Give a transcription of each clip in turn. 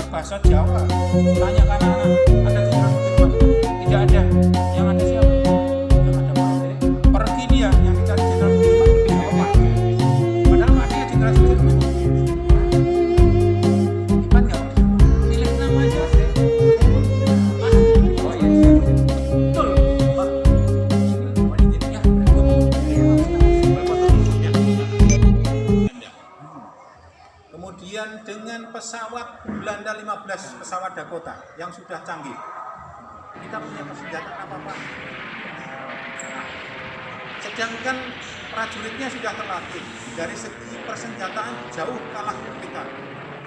bahasa Jawa. Tanya ke anak-anak, ada Jenderal Sudirman? Tidak ada. Yang ada siapa? Yang ada Pak Ade. Pergi dia, yang dicari Jenderal Sudirman lebih hebat. Padahal Pak Ade ya Jenderal Sudirman. Hebat nggak? Pilih nama aja sih. Oh iya, betul Pak. Ya, kemudian dengan pesawat Belanda 15 pesawat Dakota yang sudah canggih, kita punya persenjataan apa-apa. Sedangkan prajuritnya sudah terlatih, dari segi persenjataan jauh kalah kita.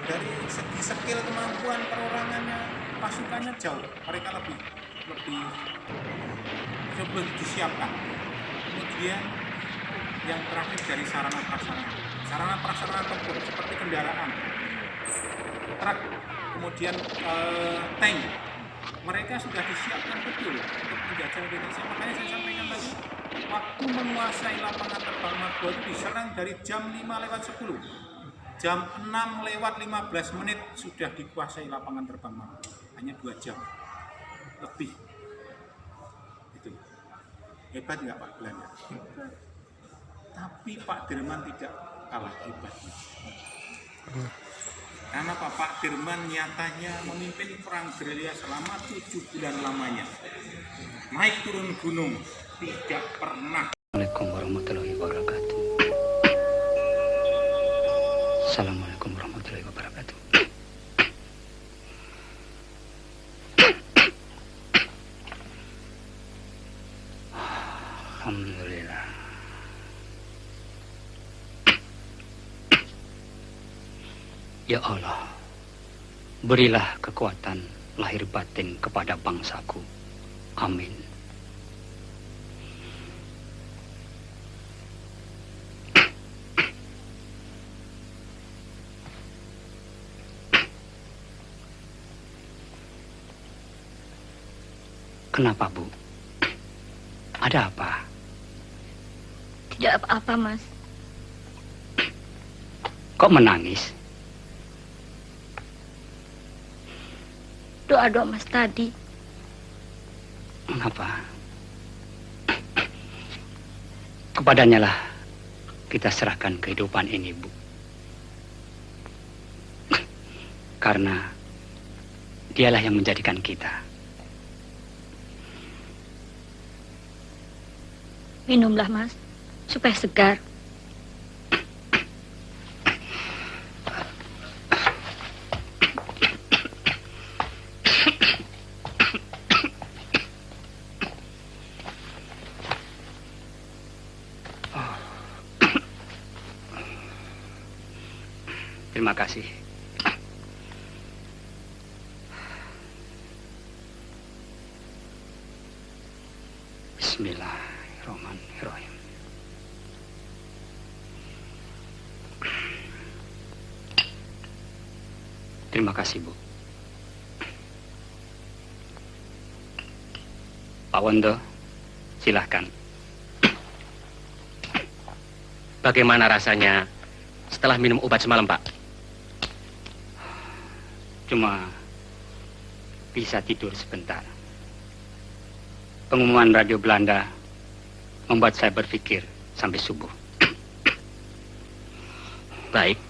Dari segi skill kemampuan perorangannya, pasukannya jauh, mereka lebih disiapkan. Kemudian yang terakhir dari sarana prasarana tempur seperti kendaraan, truk, kemudian tank, mereka sudah disiapkan betul untuk menjajah Indonesia. Makanya saya sampaikan tadi, waktu menguasai lapangan terbang Margo itu diserang dari jam 5:10, jam 6:15 sudah dikuasai lapangan terbang Margo, hanya 2 jam lebih. Itu hebat nggak Pak Belanda? Tapi Pak Dirman tidak kalah hebatnya. Karena Pak Dirman nyatanya memimpin perang gerilya selama 7 bulan lamanya. Naik turun gunung, tidak pernah. Assalamualaikum warahmatullahi wabarakatuh. Assalamualaikum warahmatullahi wabarakatuh. Alhamdulillah. Ya Allah, berilah kekuatan lahir batin kepada bangsaku. Amin. Kenapa, Bu? Ada apa? Tidak apa-apa, Mas. Kok menangis? Doa-doa Mas tadi. Apa? Kepadanya lah kita serahkan kehidupan ini, Bu. Karena dialah yang menjadikan kita. Minumlah, Mas, supaya segar. Terima kasih. Bismillahirrahmanirrahim. Terima kasih, Bu. Pak Wondo, silahkan. Bagaimana rasanya setelah minum obat semalam, Pak? Cuma bisa tidur sebentar. Pengumuman radio Belanda membuat saya berpikir sampai subuh. Baik.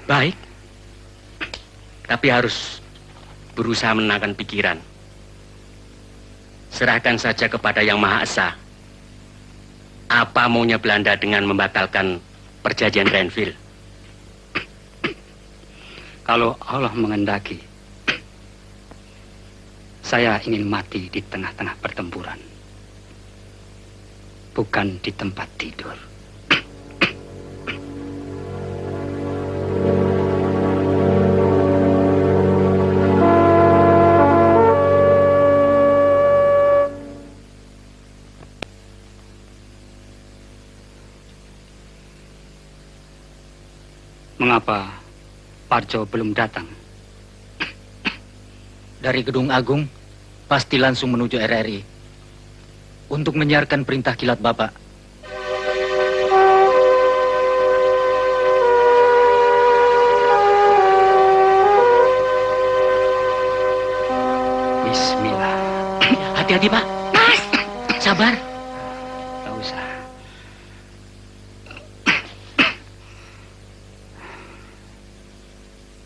Baik. Tapi harus berusaha menenangkan pikiran. Serahkan saja kepada Yang Maha Esa. Apa maunya Belanda dengan membatalkan perjanjian Renville? Kalau Allah mengendaki, saya ingin mati di tengah-tengah pertempuran, bukan di tempat tidur. Mengapa Parjo belum datang? dari Gedung Agung pasti langsung menuju RRI untuk menyiarkan perintah kilat Bapak. Bismillah. Hati-hati, Pak. Mas, sabar. Tak usah.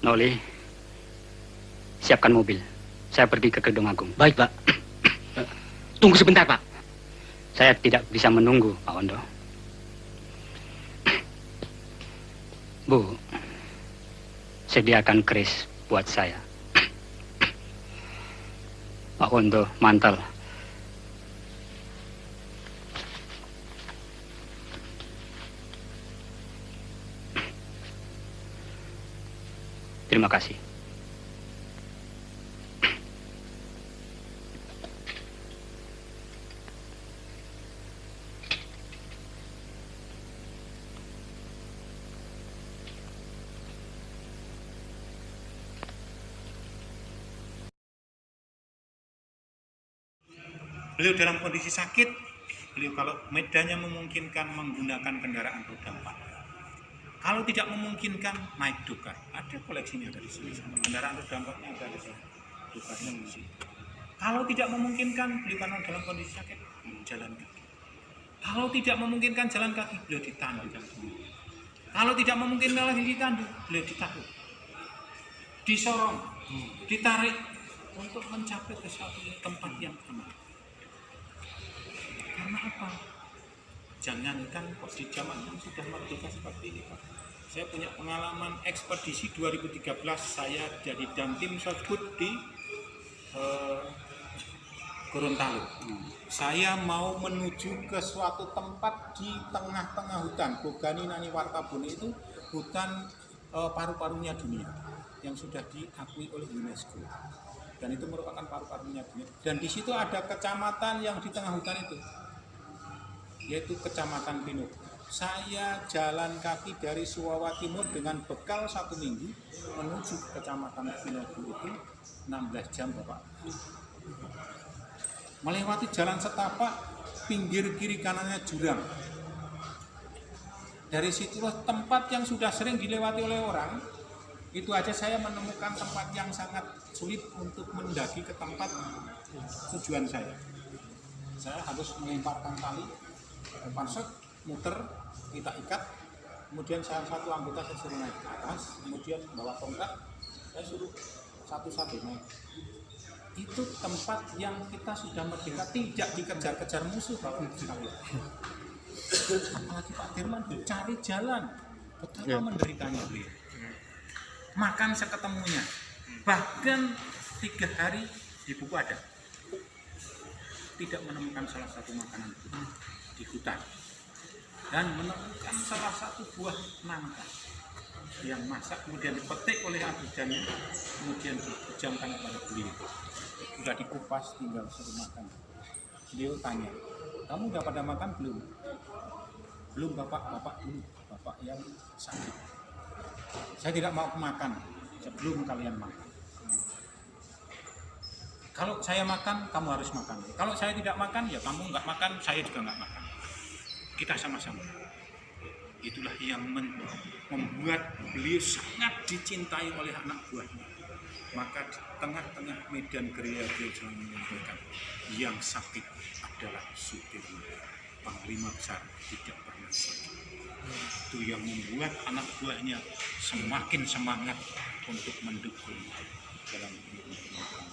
Noli, siapkan mobil. Saya pergi ke Gedung Agung. Baik, Pak. Tunggu sebentar, Pak. Saya tidak bisa menunggu, Pak Wondo. Bu, sediakan keris buat saya. Pak Wondo, mantel. Terima kasih. Beliau dalam kondisi sakit, beliau kalau medannya memungkinkan menggunakan kendaraan roda 4. Kalau tidak memungkinkan, naik Dokar. Ada koleksinya dari sini. Kendaraan roda 4-nya ada di sini. Dokarnya di sini. Kalau tidak memungkinkan, beliau karena dalam kondisi sakit, jalan kaki. Kalau tidak memungkinkan jalan kaki, beliau ditandu. Kalau tidak memungkinkan lagi ditandu, beliau ditaruh. Disorong, ditarik untuk mencapai ke suatu tempat yang aman. Karena apa? Jangankan kok di zaman yang sudah merdeka seperti ini, Pak. Saya punya pengalaman ekspedisi 2013, saya jadi Dantim Sosbud di Gorontalo. Saya mau menuju ke suatu tempat di tengah-tengah hutan. Bogani Nani Wartabune itu hutan paru-parunya dunia yang sudah diakui oleh UNESCO. Dan itu merupakan paru-parunya dunia. Dan di situ ada kecamatan yang di tengah hutan itu, yaitu Kecamatan Pinuk. Saya jalan kaki dari Suwawa Timur dengan bekal 1 minggu menuju ke Kecamatan Pinuk itu 16 jam, Bapak. Melewati jalan setapak, pinggir kiri kanannya jurang. Dari situlah tempat yang sudah sering dilewati oleh orang. Itu aja saya menemukan tempat yang sangat sulit untuk mendaki ke tempat tujuan saya. Saya harus melemparkan tali, pansek, muter, kita ikat, kemudian salah satu anggota saya suruh naik ke atas, kemudian bawa tongkat, saya suruh satu-satu naik. Itu tempat yang kita sudah merdeka, tidak dikejar-kejar musuh, Bapak sekalian. Apalagi Pak Dirman cari jalan, betapa menderitanya beliau. Makan seketemunya, bahkan 3 hari di buku ada tidak menemukan salah satu makanan di hutan, dan menemukan salah satu buah nangka yang masak, kemudian dipetik oleh abidannya, kemudian dipejamkan kepada beliau. Sudah dikupas, tinggal suruh makan. Beliau tanya, kamu udah pada makan belum? Belum, bapak dulu, bapak yang sakit. Saya tidak mau makan sebelum kalian makan. Kalau saya makan, kamu harus makan. Kalau saya tidak makan, ya kamu nggak makan, saya juga nggak makan. Kita sama-sama. Itulah yang membuat beliau sangat dicintai oleh anak buahnya. Maka di tengah-tengah medan gerilya beliau selalu menyampaikan, yang sakit adalah Sudirman. Panglima besar tidak pernah sakit. Itu yang membuat anak buahnya semakin semangat untuk mendukung dalam pemerintahan.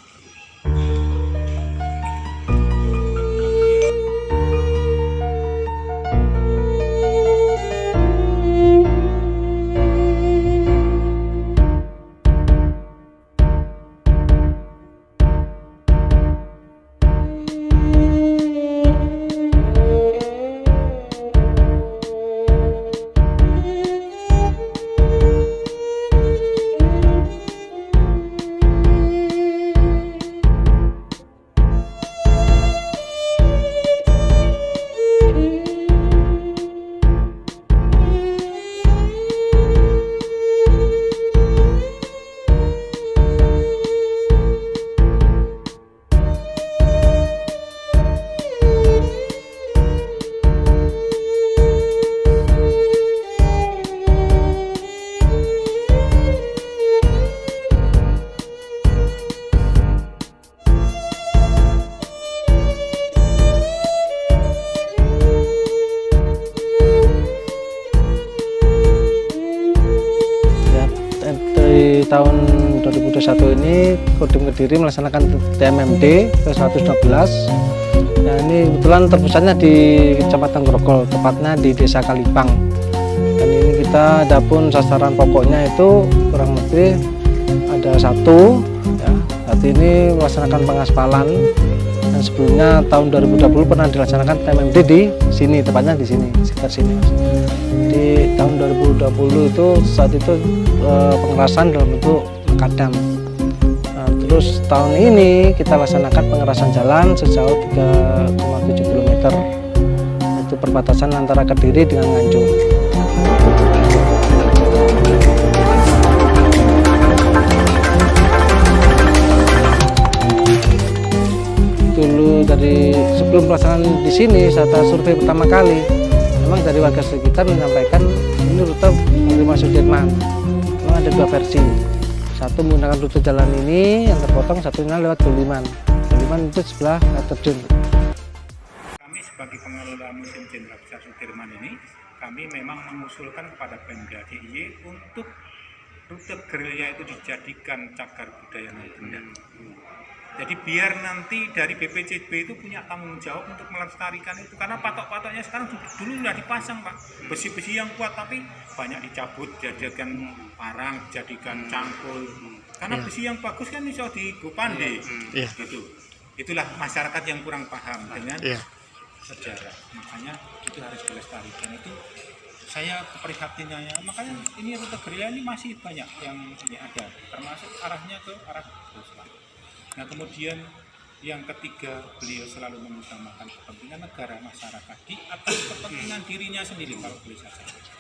21 ini Kodim Kediri melaksanakan TMMD ke-112. Nah, ini kebetulan terpusatnya di Kecamatan Grogol, tepatnya di Desa Kalipang. Dan ini kita adapun sasaran pokoknya itu kurang lebih ada satu, ya. Saat ini melaksanakan pengaspalan. Dan sebelumnya tahun 2020 pernah dilaksanakan TMMD di sini, tepatnya di sini, sekitar sini, Mas. Di tahun 2020 itu saat itu pengerasan dalam bentuk makadam. Nah, terus tahun ini kita laksanakan pengerasan jalan sejauh 3,7 km. Itu perbatasan antara Kediri dengan Nganjuk. Dulu dari sebelum pelaksanaan di sini saat survei pertama kali, memang dari warga sekitar menyampaikan ini rute menerima Sudirman. Memang ada dua versi, satu menggunakan rute jalan ini yang terpotong, satunya lewat Buliman. Buliman itu sebelah terjun. Kami sebagai pengelola Museum Jenderal Besar Sudirman ini, kami memang mengusulkan kepada Pemda DIY untuk rute gerilya itu dijadikan cagar budaya benda. Jadi biar nanti dari BPCB itu punya tanggung jawab untuk melestarikan itu, karena patok-patoknya sekarang dulu sudah dipasang, Pak, besi-besi yang kuat, tapi banyak dicabut, dijadikan parang, dijadikan cangkul, karena besi yang bagus kan bisa digopande, gitu. Itulah masyarakat yang kurang paham dengan sejarah, makanya itu harus dilestarikan. Itu saya keprihatinnya ya, makanya ini rute gerilya ini masih banyak yang ini ada, termasuk arahnya ke arah Ruslan. Nah, kemudian yang ketiga, beliau selalu mengutamakan kepentingan negara, masyarakat di atas kepentingan dirinya sendiri, kalau boleh saya sampaikan.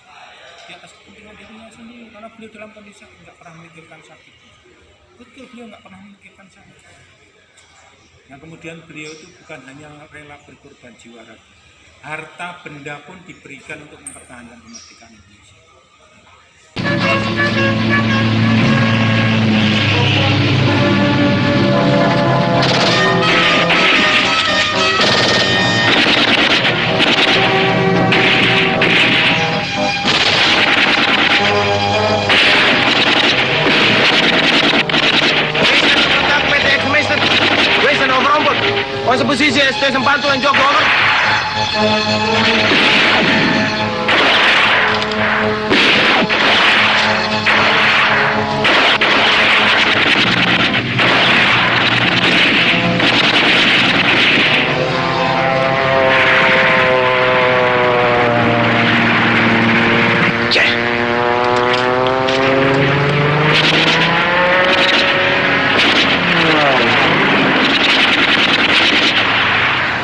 Di atas kepentingan dirinya sendiri, karena beliau dalam kondisi nggak pernah memikirkan sakit. Betul, beliau nggak pernah memikirkan sakit. Nah, kemudian beliau itu bukan hanya rela berkorban jiwa raga, harta benda pun diberikan untuk mempertahankan kemerdekaan Indonesia. Onze positie is tussen Bantul en Jok, over.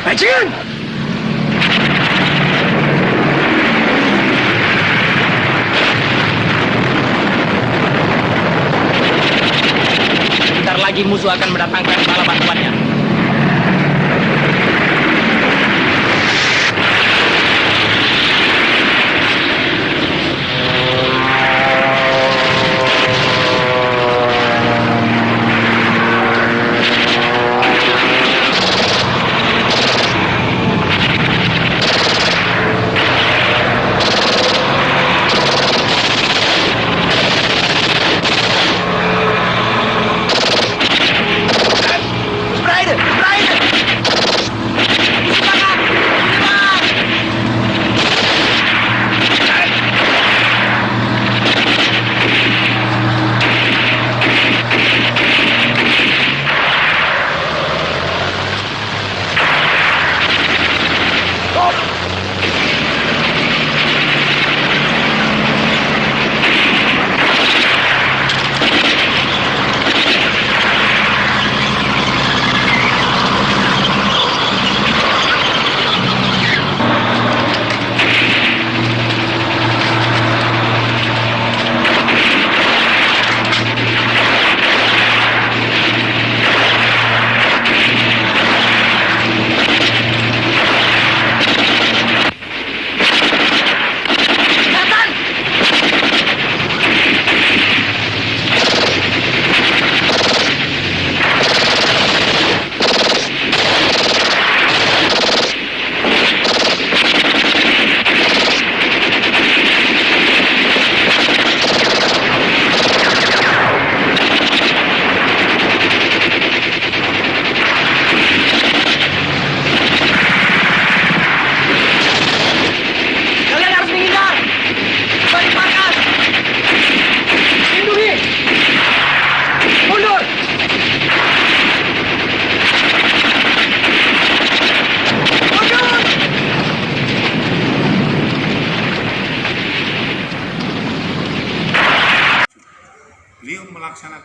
Bajingan! Sebentar lagi musuh akan mendatangkan bala bantuannya. Spreiden!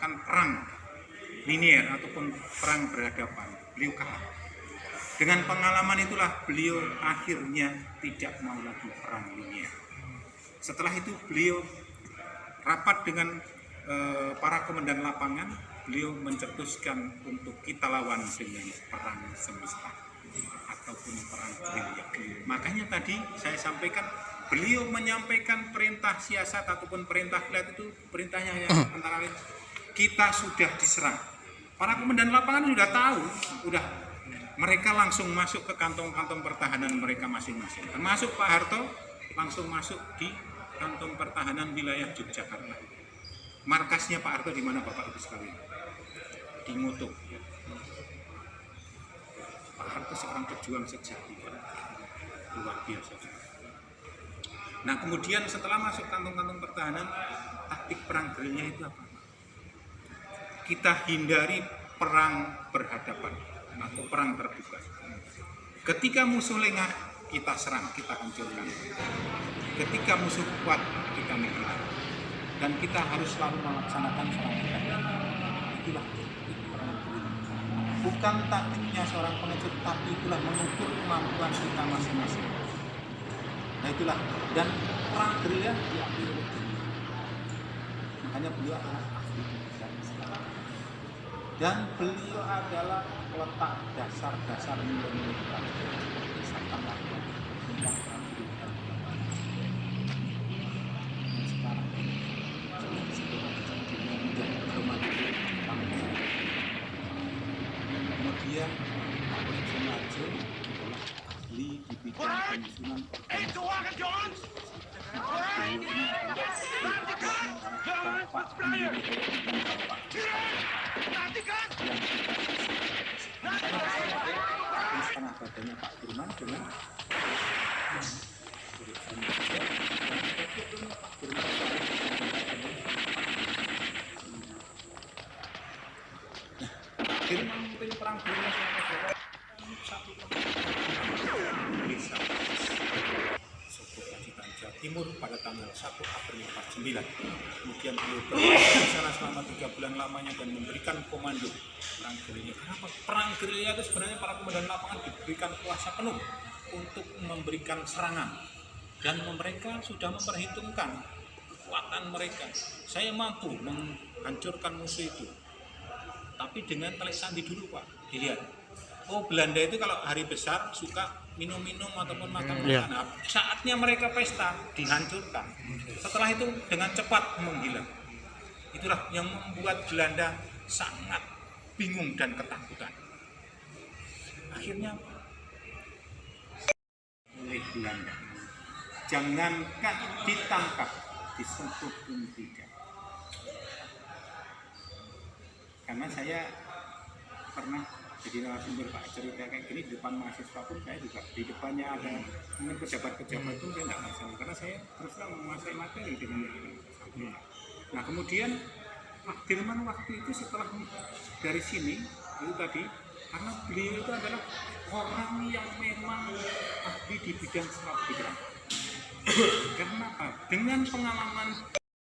melaksanakan perang linier ataupun perang berhadapan, beliau kalah. Dengan pengalaman itulah beliau akhirnya tidak mau lagi perang linier. Setelah itu beliau rapat dengan para komandan lapangan, beliau mencetuskan untuk kita lawan dengan perang semesta ataupun perang gerilya. Makanya tadi saya sampaikan, beliau menyampaikan perintah siasat ataupun perintah kilat itu, perintahnya yang antara lain, kita sudah diserang. Para komandan lapangan sudah tahu, mereka langsung masuk ke kantong-kantong pertahanan mereka masing-masing. Termasuk Pak Harto langsung masuk di kantong pertahanan wilayah Yogyakarta. Markasnya Pak Harto di mana Bapak Ibu sekalian? Di Moto. Pak Harto seorang pejuang sejati, luar biasa. Nah kemudian setelah masuk kantong-kantong pertahanan, taktik perang gerilya itu apa? Kita hindari perang berhadapan atau perang terbuka. Ketika musuh lengah, kita serang, kita hancurkan. Ketika musuh kuat, kita menghilang. Dan kita harus selalu melaksanakan serangan. Itulah perang gerilya. Bukan taktiknya seorang pengecut, tapi itulah mengukur kemampuan kita masing-masing. Nah itulah, dan perang gerilya diakhiri oleh beliau. Makanya beliau adalah ahli bidang Islam. Dan beliau adalah peletak dasar-dasar nilai-nilai perang. Misalkan tentang perang gerilya. Sekarang kemudian Pak Sunarjo adalah ahli di bidang penyusunan tanah badannya Pak Firman dengan Firman memimpin perang gerilya satu desa Jawa Timur pada tanggal 1 April 49. Kemudian beliau berada di sana selama 3 bulan lamanya dan memberikan komando perang gerilya. Kenapa? Perang gerilya itu sebenarnya para komandan lapangan diberikan kuasa penuh untuk memberikan serangan, dan mereka sudah memperhitungkan kekuatan mereka. Saya mampu menghancurkan musuh itu, tapi dengan telik sandi dulu Pak. Dilihat, oh Belanda itu kalau hari besar suka minum-minum ataupun makan-makan. Nah, saatnya mereka pesta, dihancurkan. Setelah itu dengan cepat menghilang. Itulah yang membuat Belanda sangat bingung dan ketakutan. Akhirnya oleh Belanda, jangankan ditangkap, disentuh pun tidak. Karena saya pernah jadi narasumber Pak cerita kayak gini di depan mahasiswa pun, saya juga di depannya ada mungkin pejabat-pejabat pun saya tidak masalah, karena saya terus terang menguasai materi dengan ini. Nah kemudian Pak Dirman waktu itu setelah dari sini itu tadi, karena beliau itu adalah orang yang memang ahli di bidang strategi. Karena apa? Dengan pengalaman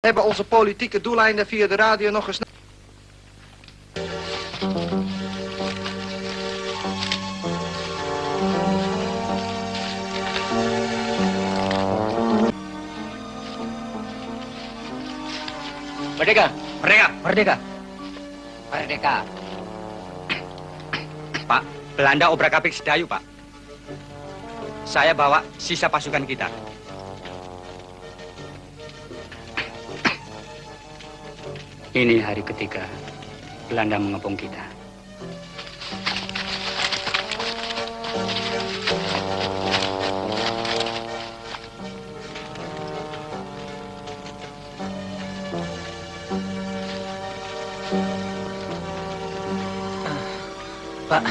Hebben onze politieke doeleinden via de radio nog eens... Merdeka! Merdeka! Merdeka. Merdeka. Pak, Belanda obrak-abrik Sedayu, Pak. Saya bawa sisa pasukan kita. Ini hari ketiga Belanda mengepung kita. Pak,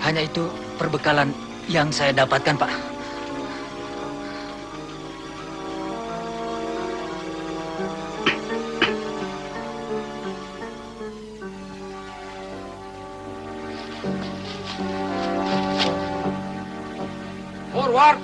hanya itu perbekalan yang saya dapatkan, Pak. Forward!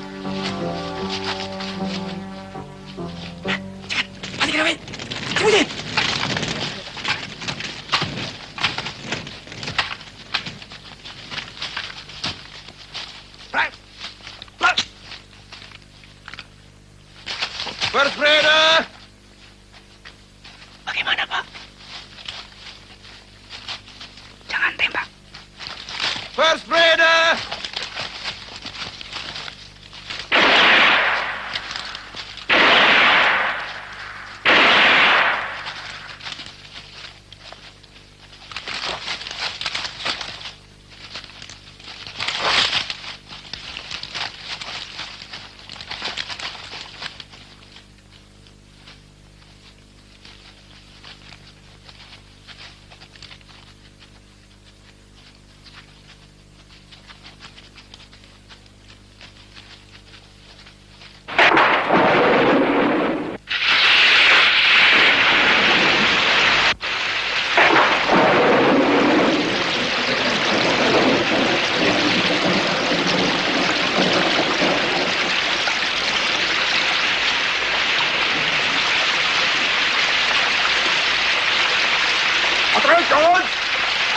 Astrid, kawan!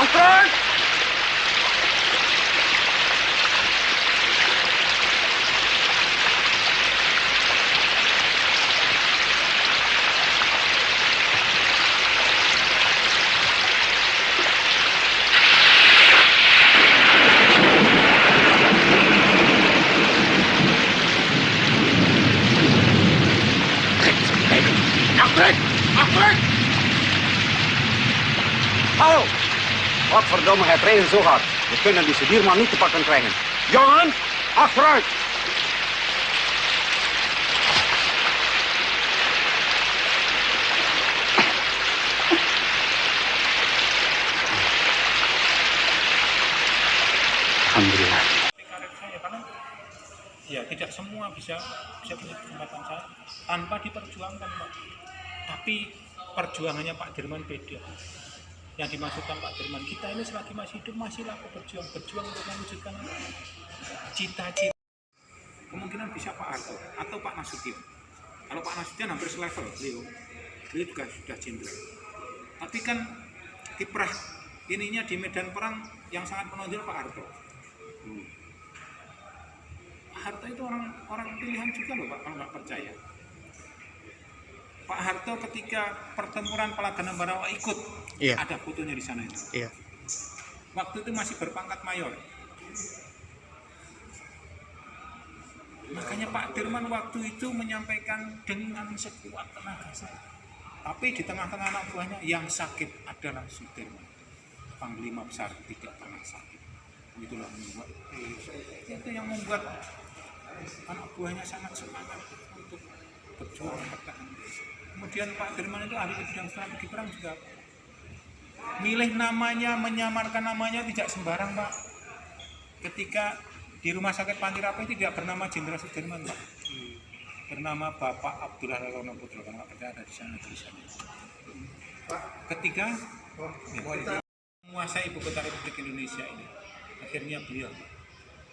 Astrid! Astrid! Astrid! Hou! Godverdomme, het regent zo hard. We kunnen die stuurman niet te pakken krijgen. Jongen, achteruit! Alhamdulillah. Karir saya karena ya tidak semua bisa punya kesempatan saya tanpa diperjuangkan, Pak. Tapi perjuangannya Pak Dirman beda. Yang dimaksudkan Pak Dirman, kita ini selagi masih hidup masih laku berjuang untuk mewujudkan cita-cita. Kemungkinan bisa Pak Harto atau Pak Nasution. Kalau Pak Nasution hampir selevel beliau juga sudah jenderal. Tapi kan kiprah ininya di medan perang yang sangat menonjol Pak Harto. Pak Harto itu orang pilihan juga loh Pak, kalau nggak percaya. Pak Harto ketika pertempuran Palagan Ambarawa ikut, ada fotonya di sana itu. Waktu itu masih berpangkat mayor. Makanya Pak Dirman waktu itu menyampaikan dengan sekuat tenaga saya. Tapi di tengah-tengah anak buahnya yang sakit adalah Sudirman. Panglima besar tidak pernah sakit. Itulah itu yang membuat anak buahnya sangat semangat untuk berjuang bertahan. Kemudian Pak Dirman itu ahli bidang strategi perang juga. Milih namanya, menyamarkan namanya tidak sembarang, Pak. Ketika di Rumah Sakit Pantirapi tidak bernama Jenderal Sudirman, Pak. Bernama Bapak Abdullah Lelono Putra, kalau nggak percaya ada di sana tulisannya. Ketika menguasai ibu kota Republik Indonesia ini, akhirnya beliau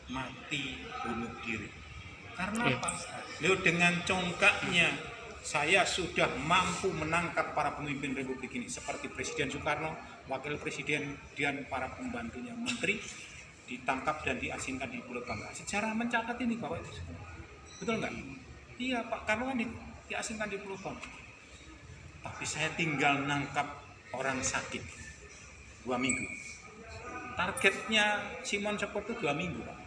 mati bunuh diri. Karena apa? Beliau dengan congkaknya, saya sudah mampu menangkap para pemimpin Republik ini seperti Presiden Soekarno, Wakil Presiden dan para pembantunya menteri ditangkap dan diasingkan di Pulau Bangka. Sejarah mencatat ini Bapak itu. Betul nggak? Iya Pak, karena kan diasingkan di Pulau Bangka. Tapi saya tinggal nangkap orang sakit 2 minggu. Targetnya Simon Sepur itu 2 minggu Pak.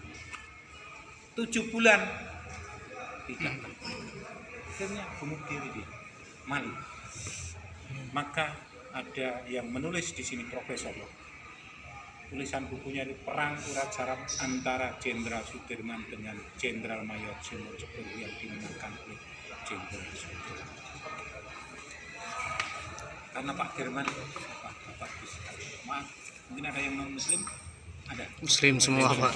7 bulan tidak. Akhirnya bunuh diri di Mali. Maka ada yang menulis di sini Profesor. Tulisan bukunya itu Perang Urat Saraf antara Jenderal Sudirman dengan Jenderal Mayor Simon Sepur yang dimenangkan oleh Jenderal Sudirman. Karena Pak Dirman Bapak maaf, mungkin ada yang non Muslim, ada. Muslim semua Pak.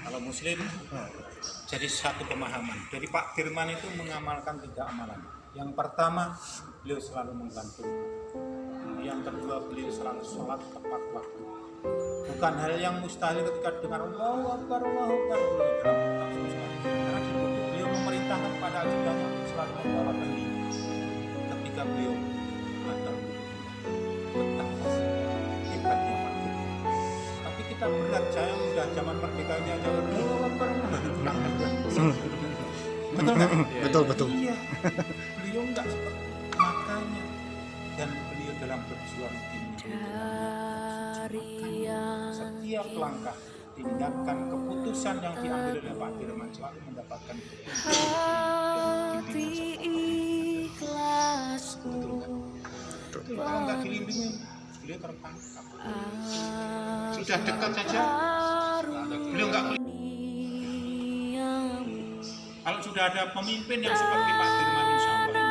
Kalau Muslim jadi satu pemahaman. Jadi Pak Dirman itu mengamalkan 3 amalan. Yang pertama, beliau selalu menggantungkan. Yang kedua, beliau selalu sholat tepat waktu. Bukan hal yang mustahil ketika dengar Allahu Akbar, Allahu Akbar. Karena di buku beliau memerintahkan pada ajudannya untuk selalu membawa kendi. Ketika beliau batal betapa hebatnya Pak Dirman. Tapi kita berat, saya udah zaman merdeka ini aja Allahu Akbar. Betul nggak? Betul. Iya. Beliau nggak seperti makanya, dan beliau dalam berjuang setiap langkah tindakan keputusan yang diambil oleh Pak Dirman selalu mendapatkan kalau nggak dilindungi beliau tertangkap. Sudah dekat saja beliau nggak. Kalau sudah ada pemimpin yang seperti Pak Dirman, insya Allah